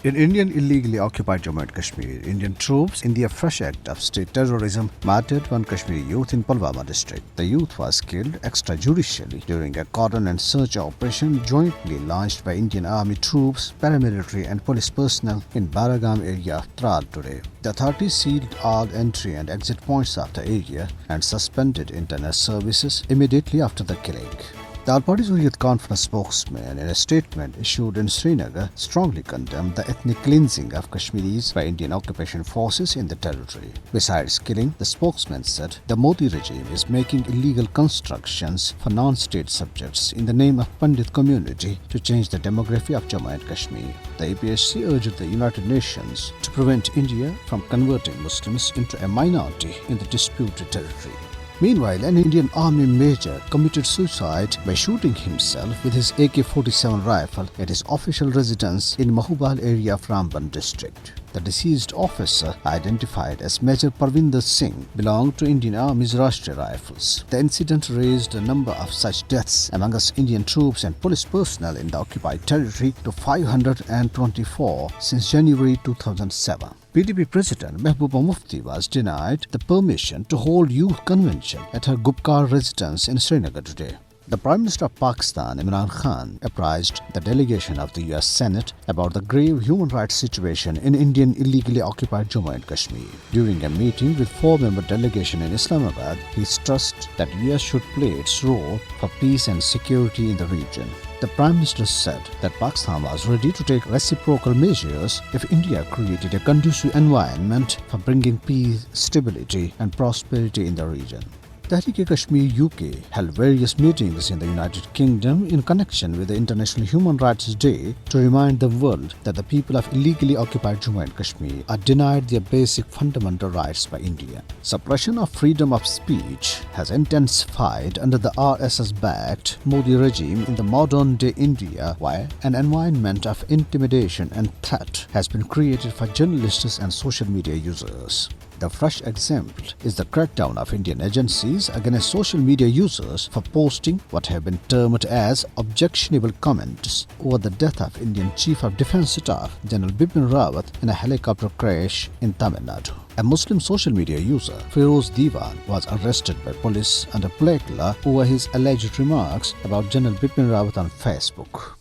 In Indian illegally occupied Jammu and Kashmir, Indian troops in their fresh act of state terrorism murdered one Kashmiri youth in Pulwama district. The youth was killed extrajudicially during a cordon and search operation jointly launched by Indian Army troops, paramilitary and police personnel in Baragam area of Tral today. The authorities sealed all entry and exit points of the area and suspended internet services immediately after the killing. The All-Party Hurriyat Conference spokesman, in a statement issued in Srinagar, strongly condemned the ethnic cleansing of Kashmiris by Indian occupation forces in the territory. Besides killing, the spokesman said the Modi regime is making illegal constructions for non-state subjects in the name of Pandit community to change the demography of Jammu and Kashmir. The APHC urged the United Nations to prevent India from converting Muslims into a minority in the disputed territory. Meanwhile, an Indian Army major committed suicide by shooting himself with his AK-47 rifle at his official residence in Mahubal area of Ramban district. The deceased officer, identified as Major Parvinder Singh, belonged to Indian Army's Rashtriya Rifles. The incident raised a number of such deaths amongst Indian troops and police personnel in the occupied territory to 524 since January 2007. PDP President Mehbooba Mufti was denied the permission to hold youth convention at her Gupkar residence in Srinagar today. The Prime Minister of Pakistan, Imran Khan, apprised the delegation of the US Senate about the grave human rights situation in Indian illegally occupied Jammu and Kashmir. During a meeting with four-member delegation in Islamabad, he stressed that US should play its role for peace and security in the region. The Prime Minister said that Pakistan was ready to take reciprocal measures if India created a conducive environment for bringing peace, stability and prosperity in the region. Tehreek-e-Kashmir UK held various meetings in the United Kingdom in connection with the International Human Rights Day to remind the world that the people of illegally occupied Jammu and Kashmir are denied their basic fundamental rights by India. Suppression of freedom of speech has intensified under the RSS-backed Modi regime in the modern-day India, while an environment of intimidation and threat has been created for journalists and social media users. The fresh example is the crackdown of Indian agencies against social media users for posting what have been termed as objectionable comments over the death of Indian Chief of Defence Staff General Bipin Rawat in a helicopter crash in Tamil Nadu. A Muslim social media user, Feroz Diwan, was arrested by police under black law over his alleged remarks about General Bipin Rawat on Facebook.